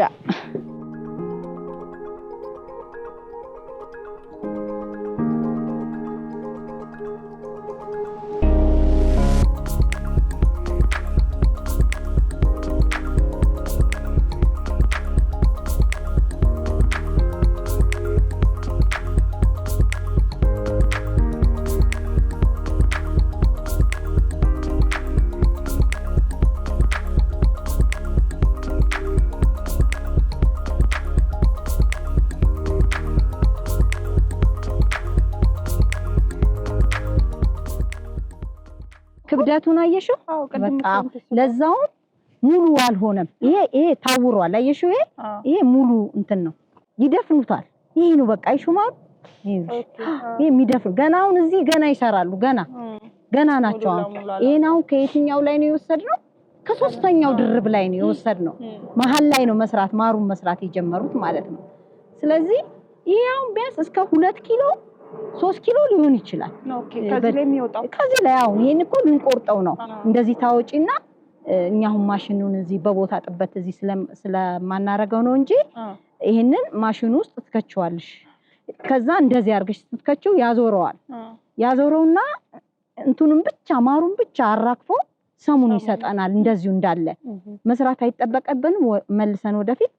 ክብደቱን አየሽው? በቃ ለዛው ሙሉ አልሆነም። ይሄ ታውሯል። አየሽው? ይሄ ሙሉ እንትን ነው። ይደፍኑታል። ይሄ ነው በቃ ይሹማል። ይሄ የሚደፍኑ ገና አሁን እዚህ ገና ይሰራሉ። ገና ናቸው። ይሄን አሁን ከየትኛው ላይ ነው የወሰድነው? ከ3ኛው ድርብ ላይ ነው የወሰድነው። መሀል ላይ ነው ማሩን መስራት የጀመሩት ማለት ነው። ስለዚህ ይሄ አሁን ቢያንስ እስከ 2 ኪሎ 3 ኪሎ ሊሆን ይችላል። ከዚህ ላይ የሚወጣው ከዚህ ላይ አሁን ይሄን እኮ ልንቆርጠው ነው። እንደዚህ ታወጪና እኛው ማሽኑን እዚህ በቦታ ጥበት እዚህ ስለማናረገው ነው እንጂ ይሄንን ማሽኑ ውስጥ ትከቸዋለሽ። ከዛ እንደዚህ አርገሽ ትከቸው ያዞረውና እንትኑን ብቻ ማሩን ብቻ አራክፎ ሰሙን ይሰጣናል። እንደዚሁ እንዳለ መስራት አይጠበቀብንም። መልሰን ወደፊት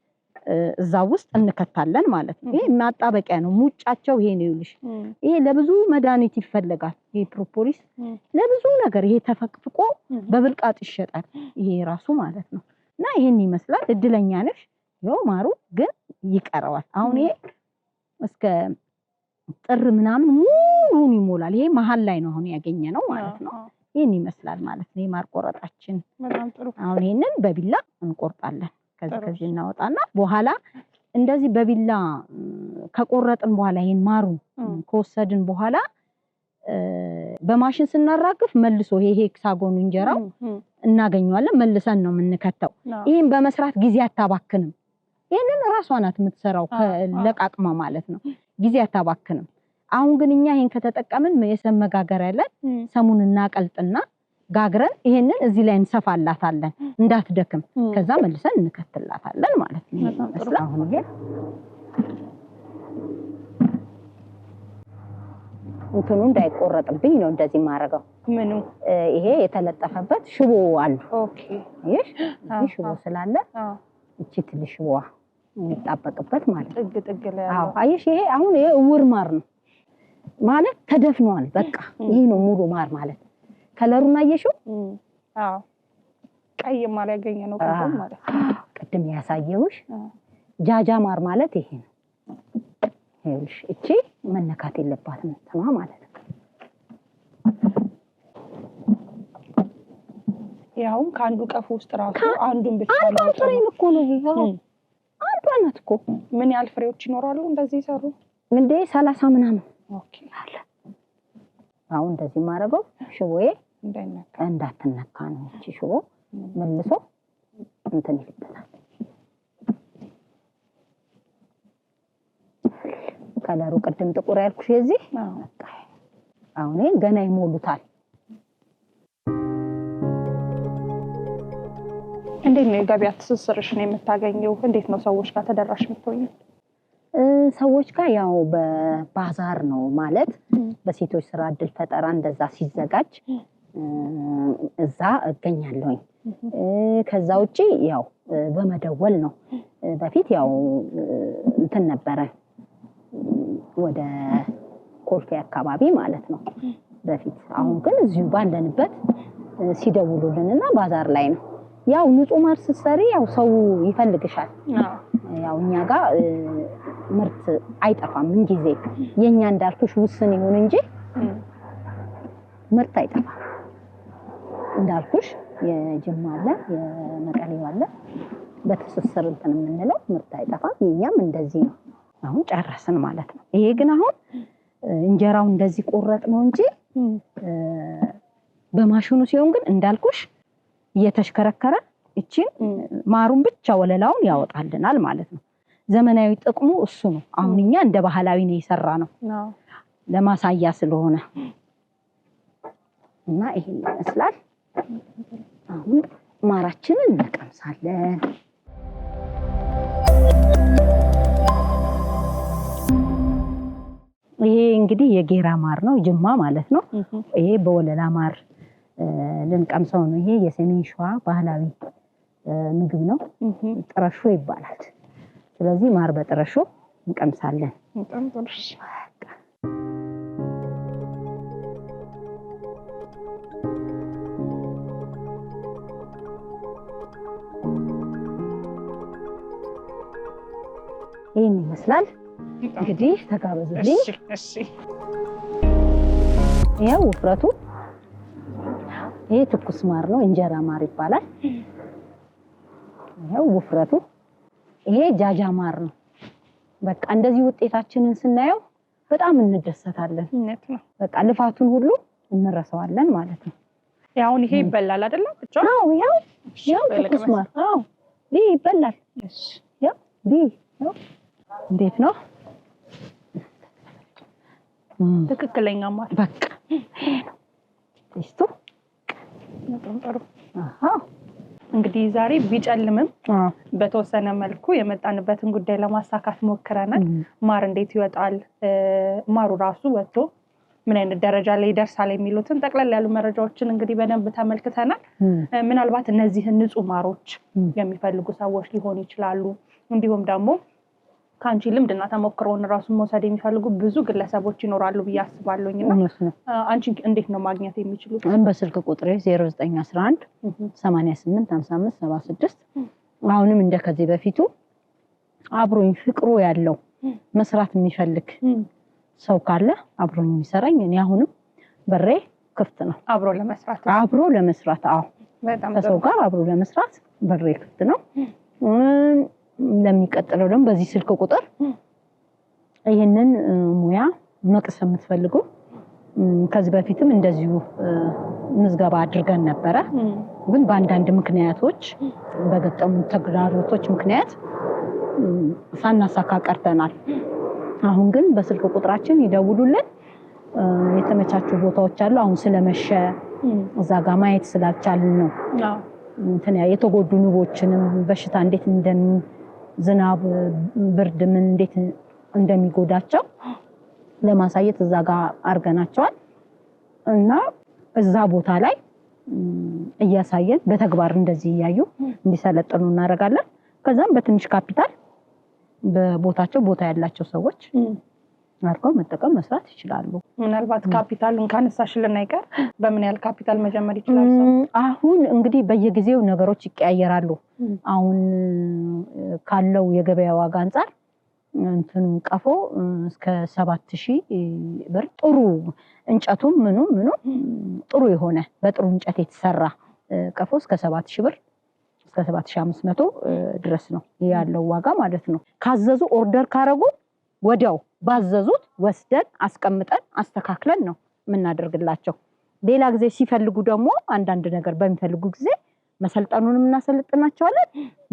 እዛ ውስጥ እንከታለን ማለት ነው። ይሄ ማጣበቂያ ነው። ሙጫቸው ይሄ ነው ይልሽ። ይሄ ለብዙ መድኃኒት ይፈልጋል። ይሄ ፕሮፖሊስ ለብዙ ነገር ይሄ ተፈቅፍቆ በብልቃጥ ይሸጣል። ይሄ ራሱ ማለት ነው። እና ይሄን ይመስላል። እድለኛ ነሽ። ያው ማሩ ግን ይቀረዋል። አሁን ይሄ እስከ ጥር ምናምን ሙሉን ይሞላል። ይሄ መሀል ላይ ነው አሁን ያገኘነው ማለት ነው። ይሄን ይመስላል ማለት ነው የማር ቆረጣችን። አሁን ይሄንን በቢላ እንቆርጣለን። ከዚህ እናወጣና በኋላ እንደዚህ በቢላ ከቆረጥን በኋላ ይሄን ማሩ ከወሰድን በኋላ በማሽን ስናራግፍ መልሶ ይሄ ሄክሳጎን እንጀራው እናገኘዋለን። መልሰን ነው የምንከተው። ይሄን በመስራት ጊዜ አታባክንም። ይሄንን ራሷ ናት የምትሰራው ለቃቅማ ማለት ነው። ጊዜ አታባክንም። አሁን ግን እኛ ይሄን ከተጠቀምን የሰመጋገር ያለን ሰሙን እናቀልጥና ጋግረን ይሄንን እዚህ ላይ እንሰፋላታለን እንዳትደክም። ከዛ መልሰን እንከትላታለን ማለት ነው። ይመስላል አሁን ይሄ እንትኑ እንዳይቆረጥብኝ ነው እንደዚህ ማረጋው። ምኑ ይሄ የተለጠፈበት ሽቦ አሉ። ኦኬ ይሄ ሽቦ ስላለ እቺ ትንሽ ሽቦዋ የሚጣበቅበት ማለት ነው። ጥግ ላይ ያለው አየሽ፣ ይሄ አሁን ይሄ እውር ማር ነው ማለት ተደፍኗል። በቃ ይሄ ነው ሙሉ ማር ማለት። ከለሩን አየሽው? ቀይ ማር ያገኘነው ቅድም ማለት ቅድም ያሳየውሽ ጃጃ ማር ማለት ይሄ ነው። ይኸውልሽ እቺ መነካት የለባትም ተማ ማለት ነው። ያው ከአንዱ ቀፎ ውስጥ ራሱ አንዱን ብቻ ነው ፍሬም እኮ ነው ይሄው አንዱ አናት እኮ ምን ያህል ፍሬዎች ይኖራሉ እንደዚህ ይሰሩ እንዴ 30 ምናምን ኦኬ አለ አሁን እንደዚህ ማረገው ሽቦዬ እንዳትነካ ነው እቺ ሽቦ መልሶ እንትን ይልበታል ከለሩ ቅድም ጥቁር ያልኩሽ እዚህ አሁን ገና ይሞሉታል እንዴት ነው የገበያ ትስስርሽን የምታገኘው እንዴት ነው ሰዎች ጋር ተደራሽ የምትሆኚ ሰዎች ጋር ያው በባዛር ነው ማለት በሴቶች ስራ እድል ፈጠራ እንደዛ ሲዘጋጅ እዛ እገኛለሁኝ ከዛ ውጪ ያው በመደወል ነው በፊት ያው እንትን ነበረ ወደ ኮልፌ አካባቢ ማለት ነው በፊት አሁን ግን እዚሁ ባለንበት ሲደውሉልንና ባዛር ላይ ነው ያው ንጹህ ማር ስትሰሪ ያው ሰው ይፈልግሻል ያው እኛ ጋር ምርት አይጠፋም ምን ጊዜ የኛ እንዳልኩሽ ውስን ይሁን እንጂ ምርት አይጠፋም እንዳልኩሽ የጅማ አለ የመቀሌው አለ በትስስር እንትን የምንለው ምርት አይጠፋም የኛም እንደዚህ ነው አሁን ጨረስን ማለት ነው ይሄ ግን አሁን እንጀራው እንደዚህ ቆረጥ ነው እንጂ በማሽኑ ሲሆን ግን እንዳልኩሽ እየተሽከረከረ እቺን ማሩን ብቻ ወለላውን ያወጣልናል ማለት ነው ዘመናዊ ጥቅሙ እሱ ነው አሁን እኛ እንደ ባህላዊ ነው የሰራ ነው ለማሳያ ስለሆነ እና ይሄ ይመስላል አሁን ማራችንን እንቀምሳለን ይሄ እንግዲህ የጌራ ማር ነው ጅማ ማለት ነው ይሄ በወለላ ማር ልንቀምሰው ነው ይሄ የሰሜን ሸዋ ባህላዊ ምግብ ነው ጥረሾ ይባላል ስለዚህ ማር በጥረሾ እንቀምሳለን በጣም ጥሩ ይሄን ይመስላል እንግዲህ ተጋበዙልኝ እሺ ያው ውፍረቱ ይሄ ትኩስ ማር ነው እንጀራ ማር ይባላል ያው ውፍረቱ ይሄ ጃጃ ማር ነው በቃ እንደዚህ ውጤታችንን ስናየው በጣም እንደሰታለን እነት ነው በቃ ልፋቱን ሁሉ እንረሳዋለን ማለት ነው ያው ይሄ ይበላል አይደል ብቻ አዎ ያው ትኩስ ማር አዎ ይሄ ይበላል እሺ ያው እንዴት ነው ትክክለኛ ማር በቃ እስቱ በጣም ጥሩ እንግዲህ ዛሬ ቢጨልምም በተወሰነ መልኩ የመጣንበትን ጉዳይ ለማሳካት ሞክረናል ማር እንዴት ይወጣል ማሩ ራሱ ወጥቶ ምን አይነት ደረጃ ላይ ይደርሳል የሚሉትን ጠቅላላ ያሉ መረጃዎችን እንግዲህ በደንብ ተመልክተናል ምናልባት እነዚህ ንጹህ ማሮች የሚፈልጉ ሰዎች ሊሆኑ ይችላሉ እንዲሁም ደግሞ ካንቺ ልምድና ተሞክሮን ራሱን መውሰድ የሚፈልጉ ብዙ ግለሰቦች ይኖራሉ በያስባለሁኝና አንቺ እንዴት ነው ማግኘት የሚችሉት በስልክ ቁጥሬ 0911 88 55 76 አሁንም እንደከዚህ በፊቱ አብሮኝ ፍቅሩ ያለው መስራት የሚፈልግ ሰው ካለ አብሮኝ የሚሰራኝ እኔ አሁንም በሬ ክፍት ነው አብሮ ለመስራት አዎ በጣም ከሰው ጋር አብሮ ለመስራት በሬ ክፍት ነው ለሚቀጥለው ደግሞ በዚህ ስልክ ቁጥር ይሄንን ሙያ መቅሰም የምትፈልጉ ከዚህ በፊትም እንደዚሁ ምዝገባ አድርገን ነበር ግን በአንዳንድ ምክንያቶች በገጠሙ ተግዳሮቶች ምክንያት ሳናሳካ ቀርተናል አሁን ግን በስልክ ቁጥራችን ይደውሉልን የተመቻቹ ቦታዎች አሉ አሁን ስለመሸ እዛ ጋር ማየት ስላልቻልን ነው እንትን የተጎዱ ንቦችንም በሽታ እንዴት ዝናብ ብርድ ምን እንዴት እንደሚጎዳቸው ለማሳየት እዛ ጋር አርገናቸዋል እና እዛ ቦታ ላይ እያሳየን በተግባር እንደዚህ ያዩ እንዲሰለጥኑ እናደርጋለን ከዛም በትንሽ ካፒታል በቦታቸው ቦታ ያላቸው ሰዎች አርገው መጠቀም መስራት ይችላሉ ምናልባት ካፒታሉን ካነሳሽልን አይቀር በምን ያህል ካፒታል መጀመር ይችላል አሁን እንግዲህ በየጊዜው ነገሮች ይቀያየራሉ አሁን ካለው የገበያ ዋጋ አንፃር እንትኑ ቀፎ እስከ 7000 ብር ጥሩ እንጨቱም ምኑ ጥሩ የሆነ በጥሩ እንጨት የተሰራ ቀፎ እስከ 7000 ብር እስከ 7500 ድረስ ነው ያለው ዋጋ ማለት ነው። ካዘዙ ኦርደር ካረጉ ወዲያው ባዘዙት ወስደን አስቀምጠን አስተካክለን ነው የምናደርግላቸው። ሌላ ጊዜ ሲፈልጉ ደግሞ አንዳንድ ነገር በሚፈልጉ ጊዜ መሰልጠኑንም እናሰልጥናቸዋለን፣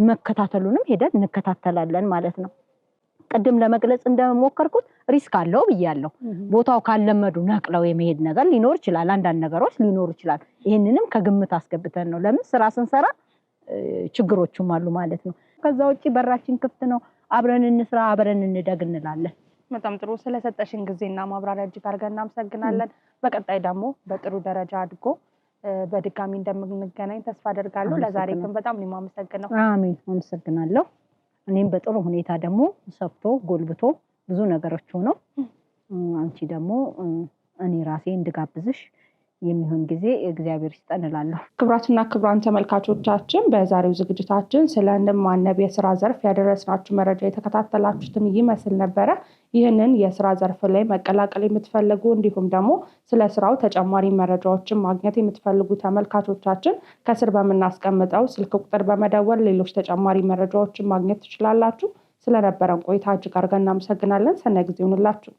መከታተሉንም ሄደን እንከታተላለን ማለት ነው። ቅድም ለመግለጽ እንደሞከርኩት ሪስክ አለው ብያለሁ። ቦታው ካለመዱ ነቅለው የመሄድ ነገር ሊኖር ይችላል፣ አንዳንድ ነገሮች ሊኖር ይችላል። ይሄንንም ከግምት አስገብተን ነው ለምን ስራ ስንሰራ ችግሮችም አሉ ማለት ነው። ከዛ ውጪ በራችን ክፍት ነው። አብረን እንስራ፣ አብረን እንደግ እንላለን። በጣም ጥሩ። ስለሰጠሽን ጊዜና ማብራሪያ እጅግ አድርገን እናመሰግናለን። በቀጣይ ደግሞ በጥሩ ደረጃ አድጎ በድጋሚ እንደምንገናኝ ተስፋ አደርጋለሁ። ለዛሬ ግን በጣም ነው የማመሰግነው። አሜን፣ አመሰግናለሁ። እኔም በጥሩ ሁኔታ ደግሞ ሰፍቶ ጎልብቶ ብዙ ነገሮች ሆነው አንቺ ደግሞ እኔ ራሴ እንድጋብዝሽ የሚሆን ጊዜ እግዚአብሔር ይስጠን እላለሁ። ክቡራትና ክቡራን ተመልካቾቻችን በዛሬው ዝግጅታችን ስለ ንብ ማነብ የስራ ዘርፍ ያደረስናችሁ መረጃ የተከታተላችሁትን ይመስል ነበረ። ይህንን የስራ ዘርፍ ላይ መቀላቀል የምትፈልጉ እንዲሁም ደግሞ ስለ ስራው ተጨማሪ መረጃዎችን ማግኘት የምትፈልጉ ተመልካቾቻችን ከስር በምናስቀምጠው ስልክ ቁጥር በመደወል ሌሎች ተጨማሪ መረጃዎችን ማግኘት ትችላላችሁ። ስለነበረን ቆይታ እጅግ አድርገን እናመሰግናለን። ሰናይ ጊዜ ይሁንላችሁ።